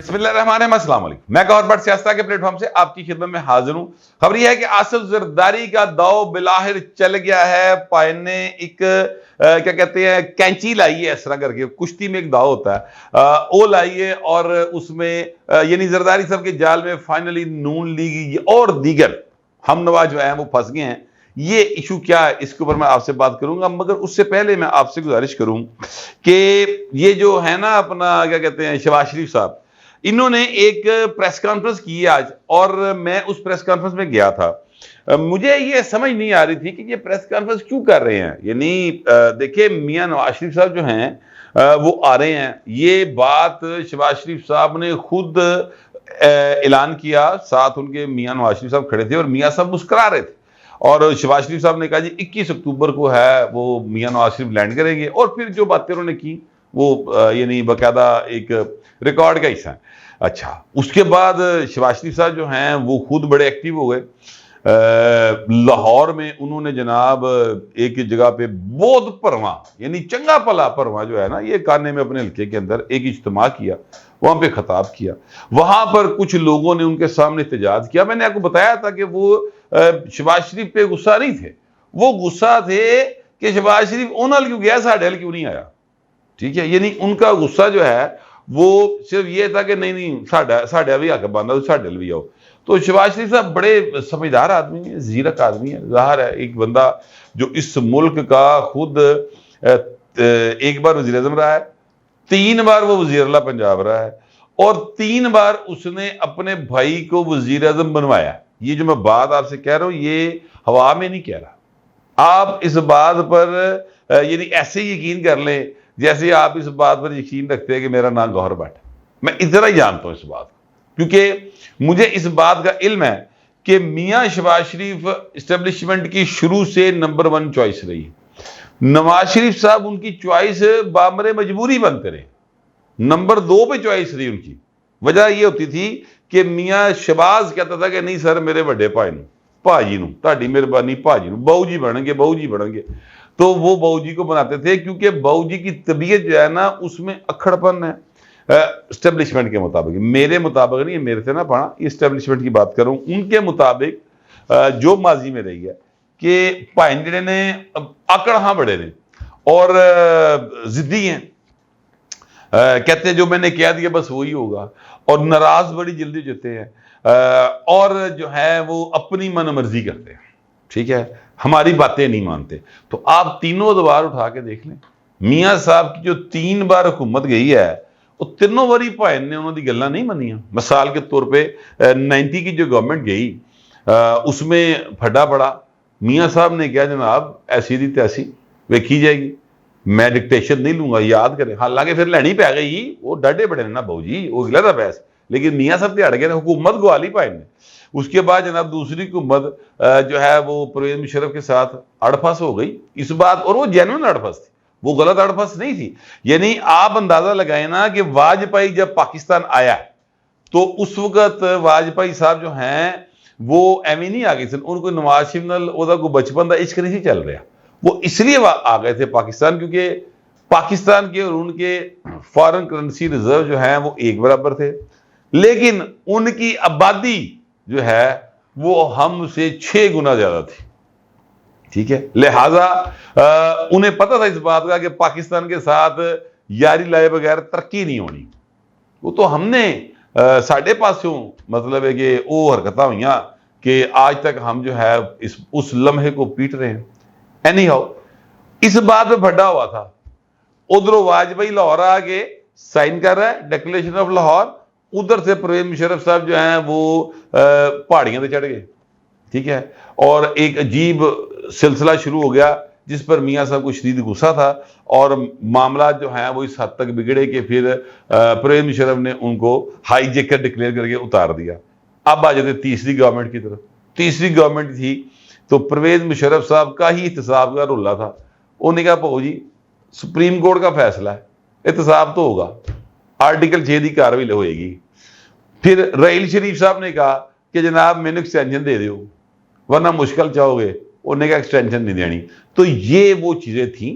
बिस्मिल्लाहिर्रहमानिर्रहीम, अस्सलाम वालेकुम। मैं गौहर भट्ट सियासत के प्लेटफॉर्म से आपकी खिदमत में हाजिर हूं। खबर यह है कि आसिफ जरदारी का दाव बिलाहिर चल गया है। पायन ने एक क्या कहते हैं कैंची लाई है, इस तरह करके कुश्ती में एक दाव होता है, वो लाई है और उसमें यानी जरदारी साहब के जाल में फाइनली नून लीग और दीगर हम नवाज जो है वो फंस गए हैं। ये इशू क्या है इसके ऊपर मैं आपसे बात करूंगा, मगर उससे पहले मैं आपसे गुजारिश करूं कि ये जो है ना अपना क्या कहते हैं शहबाज शरीफ साहब, इन्होंने एक प्रेस कॉन्फ्रेंस की आज और मैं उस प्रेस कॉन्फ्रेंस में गया था। मुझे ये समझ नहीं आ रही थी कि ये प्रेस कॉन्फ्रेंस क्यों कर रहे हैं। यानी देखिए मियां नवाज शरीफ साहब जो हैं वो आ रहे हैं, ये बात शहबाज शरीफ साहब ने खुद ऐलान किया, साथ उनके मियां नवाज शरीफ साहब खड़े थे और मियां साहब मुस्कुरा रहे थे और शहबाज शरीफ साहब ने कहा जी 21 अक्टूबर को है वो मियां नवाज शरीफ लैंड करेंगे। और फिर जो बातें उन्होंने की वो यानी बाकायदा एक रिकॉर्ड का हिस्सा है। अच्छा, उसके बाद शहबाज शरीफ साहब जो हैं वो खुद बड़े एक्टिव हो गए। लाहौर में उन्होंने जनाब एक जगह पे बहुत भरवा यानी चंगा भला भरवा जो है ना ये काने में अपने हल्के के अंदर एक इज्तिमा किया, वहां पे खिताब किया। वहां पर कुछ लोगों ने उनके सामने एहतजाज किया। मैंने आपको बताया था कि वो शहबाज शरीफ पे गुस्सा नहीं थे, वो गुस्सा थे कि शहबाज शरीफ उन्होंने क्यों गया, साढ़े हल क्यों नहीं आया। ठीक है, यानी उनका गुस्सा जो है वो सिर्फ ये था कि नहीं साढ़े भी हक बनता, साढ़े हल भी आओ। तो शहबाज शरीफ साहब बड़े समझदार आदमी है, जीरक आदमी है। जाहिर है एक बंदा जो इस मुल्क का खुद एक बार वज़ीर आज़म रहा है, 3 बार वो वज़ीर आला पंजाब रहा है और 3 बार उसने अपने भाई को वज़ीर आज़म बनवाया। ये जो मैं बात आपसे कह रहा हूं ये हवा में नहीं कह रहा। आप इस बात पर यानी ऐसे यकीन कर लें जैसे आप इस बात पर यकीन रखते हैं कि मेरा नाम गौहर भट्ट है। मैं इतना ही जानता हूं इस बात को, क्योंकि मुझे इस बात का इल्म है कि मियां शहबाज शरीफ एस्टेब्लिशमेंट की शुरू से नंबर 1 चॉइस रही। नवाज शरीफ साहब उनकी चॉइस बामरे मजबूरी बनते रहे, नंबर 2 पे चॉइस रही उनकी। वजह यह होती थी कि मियां शहबाज कहता था कि नहीं सर मेरे बड़े भाजी नूं ताड़ी मेहरबानी, भाजी नूं बाऊ जी बनणगे, तो वो बाऊ जी को बनाते थे क्योंकि बाऊ जी की तबीयत जो है ना उसमें अखड़पन है। एस्टेब्लिशमेंट के मुताबिक, मेरे मुताबिक नहीं, मेरे से ना पाना, एस्टेब्लिशमेंट की बात करूं, उनके मुताबिक जो माजी में रही है कि भाई जिहड़े ने आकड़ हाँ बड़े ने और जिद्दी हैं, कहते हैं जो मैंने कह दिया बस वही होगा और नाराज बड़ी जल्दी होते हैं और जो है वो अपनी मनमर्जी करते हैं। ठीक है, हमारी बातें नहीं मानते। तो आप तीनों दबार उठा के देख लें, मियां साहब की जो 3 बार हुकूमत गई है वो तीनों बारी भाई ने उन्होंने गल्लां नहीं मनिया। मिसाल के तौर पे 90 की जो गवर्नमेंट गई उसमें फड्डा पड़ा, मियां साहब ने कहा जनाब ऐसी दी तैसी वेखी जाएगी, मैं डिक्टेशन नहीं लूंगा, याद करें। हालांकि फिर लैनी पै गई, वो डाडे बड़े ना बाऊ जी, वो गिला था बहस, लेकिन मियां साहब दिहाड़ गए, हुकूमत गवा ली भाई ने। उसके बाद जनाब दूसरी हुकूमत जो है वो परवेज मुशर्रफ के साथ अड़फस हो गई इस बात, और वो जेन्युइन अड़फस थी, वो गलत अड़फस नहीं थी। यानी आप अंदाजा लगाए ना कि वाजपेयी जब पाकिस्तान आया तो उस वक्त वाजपेयी साहब जो हैं वो एवं नहीं आ गए थे, उनको नवाज शरीफ नाल ओदा कोई बचपन का इश्क नहीं चल रहा, वो इसलिए आ गए थे पाकिस्तान क्योंकि पाकिस्तान के और उनके फॉरेन करेंसी रिजर्व जो है वो एक बराबर थे, लेकिन उनकी आबादी जो है वो हमसे 6 गुना ज्यादा थी। ठीक है, लिहाजा उन्हें पता था इस बात का कि पाकिस्तान के साथ यारी लाए बगैर तरक्की नहीं होनी। वो तो हमने साढ़े पासों मतलब है कि वो हरकत हुई कि आज तक हम जो है उस लम्हे को पीट रहे हैं। एनी हाउ इस बात पे फड्डा हुआ था, उधरों वाजपेयी लाहौर आके साइन कर रहा है डिक्लेरेशन ऑफ लाहौर, उधर से परवेज मुशर्रफ साहब जो हैं वो पहाड़ियों पे चढ़ गए। ठीक है, और एक अजीब सिलसिला शुरू हो गया जिस पर मियां साहब को शदीद गुस्सा था और मामला जो है वो इस हद तक बिगड़े कि फिर परवेज मुशर्रफ ने उनको हाईजेकर डिक्लेयर करके उतार दिया। अब आ जाते तीसरी गवर्नमेंट की तरफ। तीसरी गवर्नमेंट थी तो परवेज मुशर्रफ साहब का ही एहतसाब का रोला था। उन्होंने कहा भाऊ जी सुप्रीम कोर्ट का फैसला है, एहतसाब तो होगा, आर्टिकल 6 की कार्रवाई होएगी। फिर रहील शरीफ साहब ने कहा कि जनाब मैंने एक्सटेंशन दे दो वरना मुश्किल चाहोगे, उन्होंने कहा एक्सटेंशन नहीं देनी। तो ये वो चीजें थी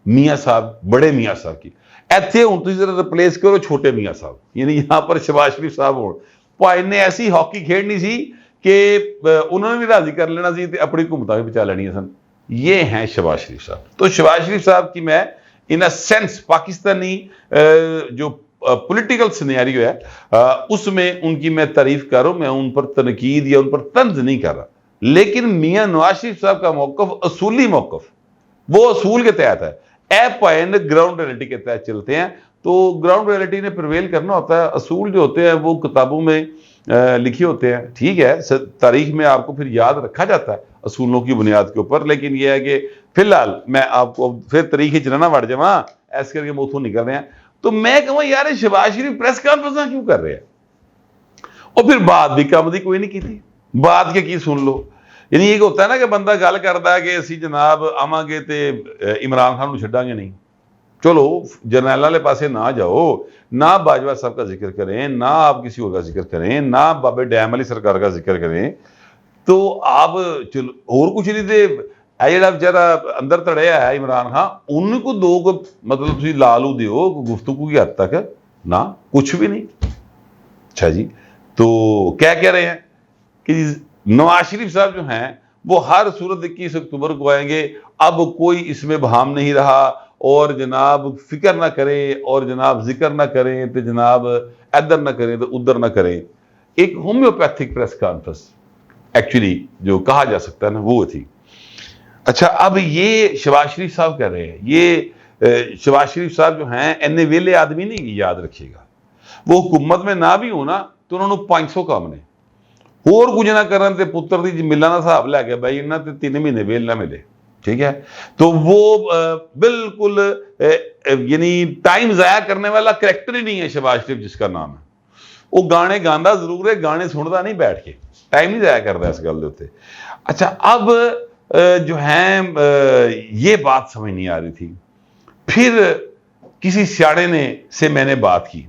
मियाँ साहब, बड़े मियाँ साहब की। ਇੱਥੇ ਹੁਣ ਤੁਸੀਂ जरा रिप्लेस करो छोटे मियाँ साहब, यानी यहाँ पर शहबाज शरीफ साहब हो भाई ने ऐसी हॉकी खेडनी सी कि उन्होंने भी राजी कर लेना सी, अपनी हुकूमत भी बचा लेनी सन। ये हैं शहबाज शरीफ साहब। तो शहबाज शरीफ साहब की मैं इन अ सेंस पाकिस्तानी जो पॉलिटिकल सिनेरियो है उसमें उनकी मैं तारीफ कर रहा हूं, मैं उन पर तनकीद या उन पर तंज नहीं कर रहा। लेकिन मियां नवाज शरीफ साहब का मौकफ असूली मौकफ, वो असूल के तहत है, ए पॉइंट ग्राउंड रियलिटी के तहत चलते हैं। तो ग्राउंड रियलिटी ने प्रिवेल करना होता है। असूल जो होते हैं वो किताबों में लिखे होते हैं, ठीक है, तारीख में आपको फिर याद रखा जाता है असूलों की बुनियाद के ऊपर। लेकिन यह है कि फिलहाल मैं आपको फिर तरीके चलना बढ़ जावा ऐसे करके मुंह निकल रहे हैं। तो मैं कहूँ यार शहबाज शरीफ प्रेस कॉन्फ्रेंस क्यों कर रहे हैं, और फिर बात भी कम दी कोई नहीं की थी, बात के की सुन लो। यानी एक होता है ना कि बंदा गल करता है कि असी जनाब आवांगे तो इमरान खान को छड्डांगे नहीं। चलो जरनैल वाले पासे ना जाओ, ना बाजवा साहब का जिक्र करें, ना आप किसी और का जिक्र करें, ना बाबे डैम वाली सरकार का जिक्र करें, तो आप चलो और कुछ नहीं थे। ਜਿਹੜਾ बेचारा अंदर तड़िया है इमरान खान, उनको दो को मतलब तुम ला लू दो गुफ्तगू की हद तक ना, कुछ भी नहीं। अच्छा जी, तो क्या कह रहे हैं कि नवाज शरीफ साहब जो हैं वो हर सूरत 21 अक्टूबर को आएंगे, अब कोई इसमें बहाम नहीं रहा, और जनाब फिक्र ना करें, और जनाब जिक्र ना करें, तो जनाब इधर ना करें तो उधर ना करें। एक होम्योपैथिक प्रेस कॉन्फ्रेंस एक्चुअली जो कहा जा सकता है ना वो थी। अच्छा, अब ये शहबाज शरीफ साहब कह रहे हैं, ये शहबाज शरीफ साहब जो हैं इन्ने वेले आदमी नहीं, याद रखिएगा। वो हुकूमत में ना भी होना तो उन्होंने 500 काम ने होर कुछ ना करन ते पुत्र दी मिलना का हिसाब लैके भाई इन्हों ते 3 महीने वेल ना मिले, ठीक है। तो वो बिल्कुल यानी टाइम जाया करने वाला करैक्टर ही नहीं है शहबाज शरीफ जिसका नाम है। वो गाने गांदा जरूर है, गाने सुनता नहीं बैठ के, टाइम नहीं जाया करता इस गल के। अच्छा, अब जो है ये बात समझ नहीं आ रही थी। फिर किसी सियाणे ने से मैंने बात की,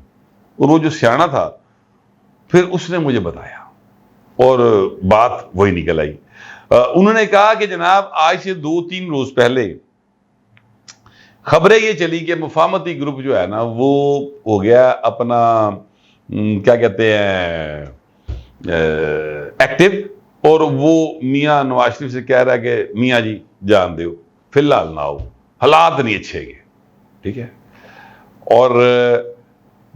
और वो जो सियाणा था फिर उसने मुझे बताया, और बात वही निकल आई। उन्होंने कहा कि जनाब आज से 2-3 रोज पहले खबरें ये चली कि मुफाहमती ग्रुप जो है ना वो हो गया अपना क्या कहते हैं एक्टिव, और वो मियाँ नवाज शरीफ से कह रहा है कि मियाँ जी जान दो, फिलहाल ना आओ, हालात नहीं अच्छे गए, ठीक है। और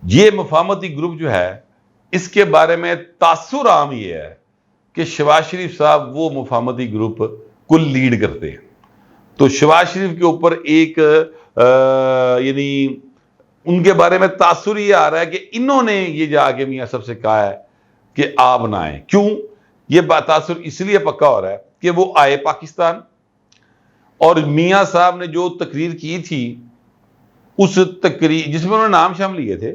ये मुफाहमती ग्रुप जो है इसके बारे में तासुर आम ये है कि शहबाज शरीफ साहब वो मुफाहमती ग्रुप को लीड करते हैं। तो शहबाज शरीफ के ऊपर एक यानी उनके बारे में तासुर ये आ रहा है कि इन्होंने ये जाके मियाँ साहब से कहा है कि आप ना आए। क्यों ये तासुर इसलिए पक्का हो रहा है कि वो आए पाकिस्तान, और मियाँ साहब ने जो तकरीर की थी उस तकरीर जिसमें उन्होंने नाम शाम लिए थे,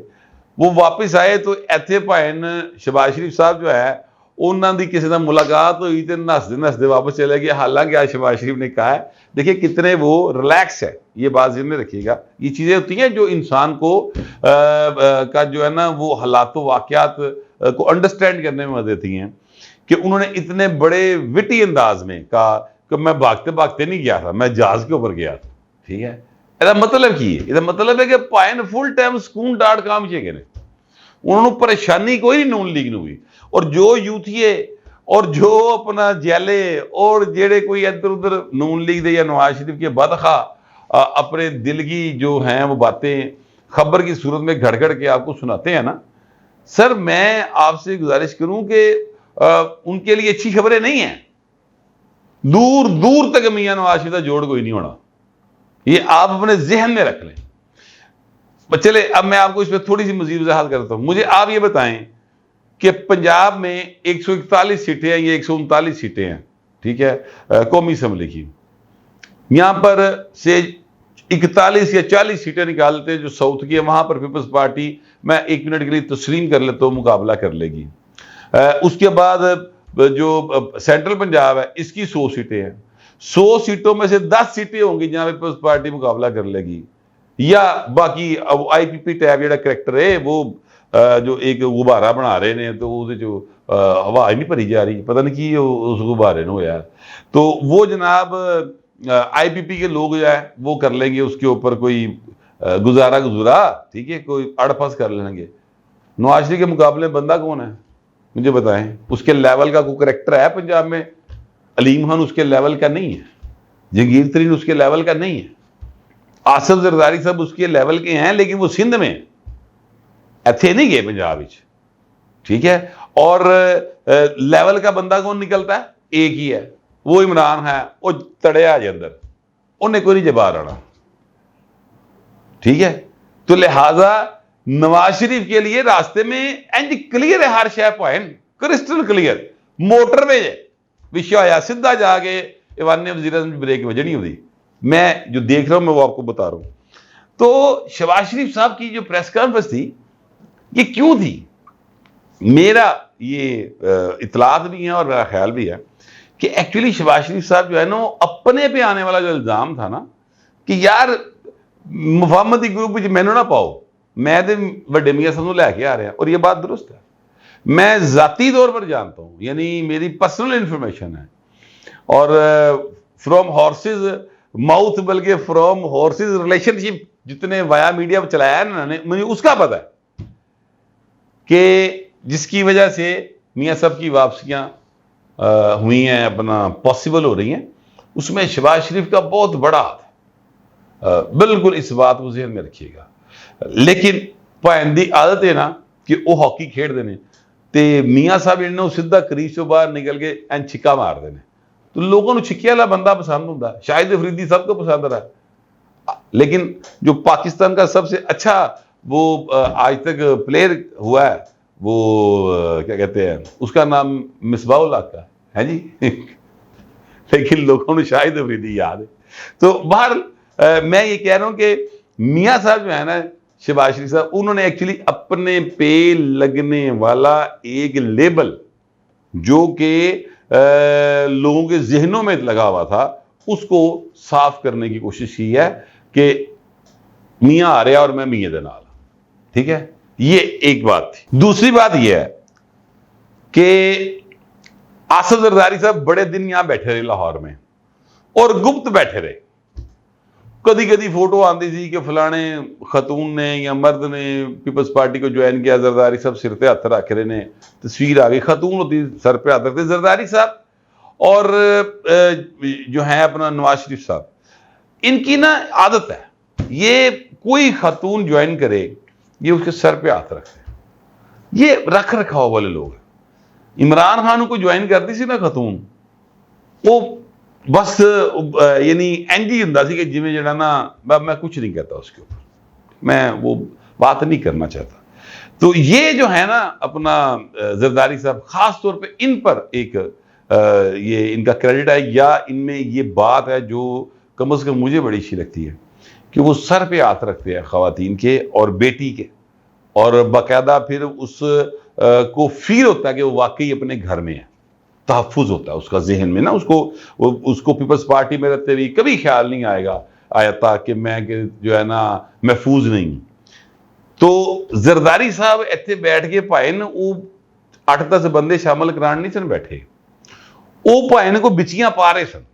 वो वापस आए तो इत्थे भाएन शहबाज शरीफ साहब जो है उन्होंने दी किसी से मुलाकात हुई तो नसदे नसदे वापस चले गए। हालांकि आज शहबाज शरीफ ने कहा है, देखिए कितने वो रिलैक्स है, ये बात ज़हन में रखिएगा। ये चीज़ें होती हैं जो इंसान को का जो है ना वो हालात वाक़यात को अंडरस्टैंड करने में मदद देती हैं, कि उन्होंने इतने बड़े विटी अंदाज में कहा कि मैं भागते भागते नहीं गया था, मैं जहाज के ऊपर गया था, ठीक है। ਇਹਦਾ मतलब की है, ਇਹਦਾ मतलब है कि ਭਾਵੇਂ फुल टाइम ਸਕੂਨ ਡਾਟ काम ਚੇਗੇ ਨੇ, उन्होंने परेशानी कोई नहीं नून लीग हुई। और जो यूथिए और जो अपना जैले और जेड़े कोई इधर उधर नून लीग दे या नवाज शरीफ के बदखा अपने दिल की जो हैं वो बातें खबर की सूरत में घड़ घड़ के आपको सुनाते हैं ना, सर मैं आपसे गुजारिश करूं कि उनके लिए अच्छी खबरें नहीं है। दूर दूर तक मियां नवाज शरीफ का जोड़ कोई नहीं होना, ये आप अपने जहन में रख लें। चले अब मैं आपको इसमें थोड़ी सी मजीद वजाहत करता हूं। मुझे आप ये बताएं कि पंजाब में 141 सीटें हैं, ये 139 सीटें हैं, ठीक है, कौमी असम्बली की। यहां पर से 41 या 40 सीटें निकालते हैं जो साउथ की है, वहां पर पीपल्स पार्टी, मैं 1 मिनट के लिए तस्लीम कर लेता हूं, मुकाबला कर लेगी। उसके बाद जो सेंट्रल पंजाब है इसकी 100 सीटें हैं, 100 सीटों में से 10 सीटें होंगी जहां पे पीपल्स पार्टी मुकाबला कर लेगी, या बाकी IPP टैब जो करैक्टर है वो जो एक गुब्बारा बना रहे ने तो वो जो हवा ही नहीं भरी जा रही, पता नहीं कि उस गुब्बारे ने होया। तो वो जनाब आईपीपी के लोग जो है वो कर लेंगे उसके ऊपर कोई गुजारा, ठीक है, कोई अड़फस कर लेंगे। नवाज शरीफ के मुकाबले में बंदा कौन है मुझे बताएं? उसके लेवल का कोई करेक्टर है पंजाब में? अलीम खान उसके लेवल का नहीं है, जंगीर तरीन उसके लेवल का नहीं है, आसिफ जरदारी साहब उसके लेवल के हैं, लेकिन वो सिंध में इत्थे नहीं गए पंजाब, ठीक है। और लेवल का बंदा कौन निकलता है? एक ही है, वो इमरान है, वो तड़िया जे अंदर, उन्हें कोई नहीं जबा रहना, ठीक है। तो लिहाजा नवाज शरीफ के लिए रास्ते में इंज क्लियर है हर शय पॉइंट, क्रिस्टल क्लियर, मोटरवे विषय आया सीधा जाके ईवान वजीर में ब्रेक वजनी होती। मैं जो देख रहा हूं मैं वो आपको बता रहा हूं। तो शहबाज शरीफ साहब की जो प्रेस कॉन्फ्रेंस थी ये क्यों थी? मेरा ये इतलात भी है और मेरा ख्याल भी है कि एक्चुअली शहबाज शरीफ साहब जो है ना अपने पे आने वाला जो इल्जाम था ना कि यार मुफाहमती ग्रुप मैनू ना पाओ, मैं तो वड्डे मियां साहब लैके आ रहा है, और ये बात दुरुस्त है। मैं जाती तौर पर जानता हूं, यानी मेरी पर्सनल इंफॉर्मेशन है, और फ्रॉम हॉर्सेज माउथ, बल्कि फ्रॉम हॉर्सेज रिलेशनशिप जितने वाया मीडिया पर चलाया है ना, मुझे उसका पता है कि जिसकी वजह से मियां साहब की वापसियां हुई हैं, अपना पॉसिबल हो रही हैं, उसमें शहबाज शरीफ का बहुत बड़ा हाथ है। बिल्कुल इस बात को ज़हन में रखिएगा। लेकिन भैन की आदत है ना कि वो हॉकी खेड देने ते मियां साहब इन्होंने सीधा क्रीज से बाहर निकल के एन छिक्का मार देने, तो लोगों को छिक्के वाला बंदा पसंद होता, शाहिद अफरीदी सबको पसंद रहा है। लेकिन जो पाकिस्तान का सबसे अच्छा वो आज तक प्लेयर हुआ है, वो क्या कहते हैं, उसका नाम मिसबाउल हक है जी लेकिन लोगों को शाहिद अफरीदी याद है। तो बाहर मैं ये कह रहा हूं कि मियां साहब जो है ना शहबाज शरीफ साहब, उन्होंने एक्चुअली अपने पे लगने वाला एक लेबल जो कि लोगों के जहनों में लगा हुआ था उसको साफ करने की कोशिश की है कि मियां आ रहा और मैं मियां दे नाल, ठीक है। ये एक बात थी। दूसरी बात यह है कि आसिफ जरदारी साहब बड़े दिन यहां बैठे रहे लाहौर में, और गुप्त बैठे रहे। कदी कदी फोटो आती थी कि फलाने खतून ने या मर्द ने पीपल्स पार्टी को ज्वाइन किया, जरदारी साहब सिर पे हाथ रख रहे ने, तस्वीर आ गई, खतून होती सर पे हाथ रखते जरदारी साहब, और जो है अपना नवाज शरीफ साहब, इनकी ना आदत है, ये कोई खतून ज्वाइन करे ये उसके सर पे हाथ रखते, ये रख रखाव वाले लोग। इमरान खान को ज्वाइन करती सी ना खतून, वो बस यानी एंज ही हुंदा सी कि जिवें जिहड़ा ना, मैं कुछ नहीं कहता उसके ऊपर, मैं वो बात नहीं करना चाहता। तो ये जो है ना अपना जरदारी साहब, खास तौर पे इन पर एक ये इनका क्रेडिट है, या इनमें ये बात है जो कम से कम मुझे बड़ी अच्छी लगती है कि वो सर पे हाथ रखते हैं खवातीन के और बेटी के, और बाकायदा फिर उस को फील होता है कि वो वाकई अपने घर में है, तहफ़्फ़ुज़ होता है उसका जहन में ना, उसको पीपल्स पार्टी में रहते हुए कभी ख्याल नहीं आया था कि मैं जो है ना महफूज नहीं। तो जरदारी साहब इतने बैठ के भाई ने वो 8-10 बंदे शामिल करान नहीं सन बैठे, वो भाई ने को बिचियां पा रहे सन,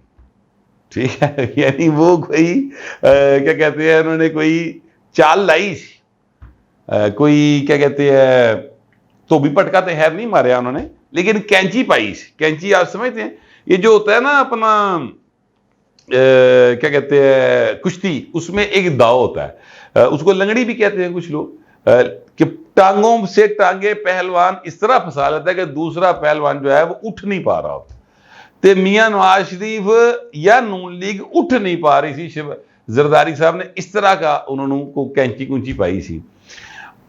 ठीक है। यानी वो कोई क्या कहते हैं, उन्होंने कोई चाल लाई, कोई क्या कहते हैं, धोबी पटका तो खैर नहीं मारा उन्होंने, लेकिन कैंची पाई। कैंची आप समझते हैं, ये जो होता है ना अपना क्या कहते हैं कुश्ती, उसमें एक दाव होता है, उसको लंगड़ी भी कहते हैं कुछ लोग, कि टांगों से टांगे पहलवान इस तरह फंसा लेता है कि दूसरा पहलवान जो है वो उठ नहीं पा रहा होता। तो मियां नवाज शरीफ या नून लीग उठ नहीं पा रही थी, जरदारी साहब ने इस तरह का उन्होंने को कैंची कुंची पाई सी।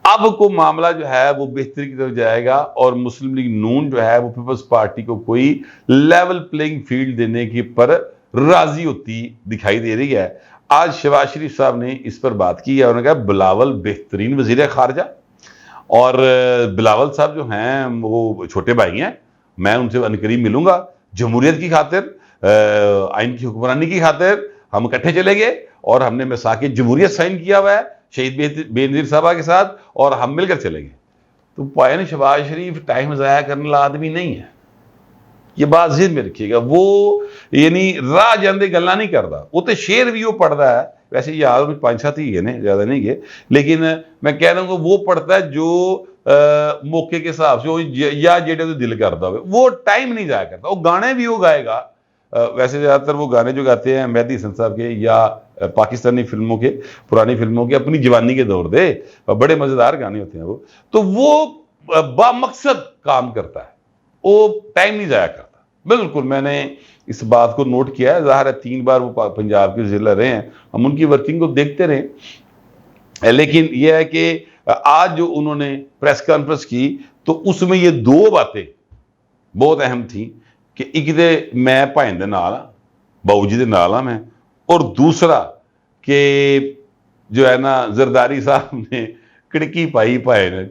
अब को मामला जो है वो बेहतरी की तरफ जाएगा, और मुस्लिम लीग नून जो है वो पीपल्स पार्टी को कोई लेवल प्लेइंग फील्ड देने की पर राजी होती दिखाई दे रही है। आज शहबाज शरीफ साहब ने इस पर बात की है, उन्होंने कहा बिलावल बेहतरीन वजीर खारजा, और बिलावल साहब जो हैं वो छोटे भाई हैं, मैं उनसे अनकरीब मिलूंगा, जमहूरियत की खातिर, आइन की हुक्मरानी की खातिर हम इकट्ठे चले गए, और हमने मिसाक़ जमहूरियत साइन किया हुआ है शहीद बेनज़ीर साहबा के साथ, और हम मिलकर चले गए। तो पायन शहबाज शरीफ टाइम ज़ाया करने वाला आदमी नहीं है, ये बात ज़हन में रखिएगा। वो यानी राह जाते गल्ला नहीं करता, वो तो शेर भी वो पढ़ता है, वैसे यार 5-7 ही है ने, ज़्यादा नहीं है, लेकिन मैं कह रहा हूँ वो पढ़ता है जो मौके के हिसाब से या जेडे तो दिल करता हो, वो टाइम नहीं जाया करता। वो गाने भी वो गाएगा, वैसे ज़्यादातर वो गाने जो गाते हैं मेहदी हसन साहब के या पाकिस्तानी फिल्मों के, पुरानी फिल्मों के, अपनी जवानी के दौर दे, बड़े मज़ेदार गाने होते हैं वो। तो वो बामकसद काम करता है, वो टाइम नहीं जाया करता। बिल्कुल मैंने इस बात को नोट किया है। ज़ाहिर है 3 बार वो पंजाब के जिला रहे हैं, हम उनकी वर्किंग को देखते रहे, लेकिन यह है कि आज जो उन्होंने प्रेस कॉन्फ्रेंस की तो उसमें ये 2 बातें बहुत अहम थी कि एक तो मैं भाइन दे नाल हां, बाऊ जी दे नाल हां मैं, और दूसरा कि जो है ना जरदारी साहब ने खिड़की पाई भाई ने,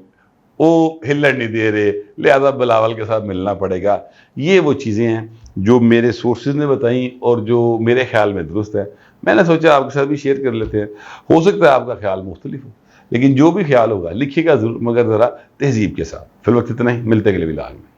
वो हिलन नहीं दे रहे, लिहाजा बिलावल के साथ मिलना पड़ेगा। ये वो चीज़ें हैं जो मेरे सोर्सेज ने बताई और जो मेरे ख्याल में दुरुस्त है। मैंने सोचा आपके साथ भी शेयर कर लेते हैं, हो सकता है आपका ख्याल मुख्तलिफ हो, लेकिन जो भी ख्याल होगा लिखिएगा ज़रूर, मगर ज़रा तहजीब के साथ। फिर वक्त इतना ही, मिलते अगले व्लॉग में।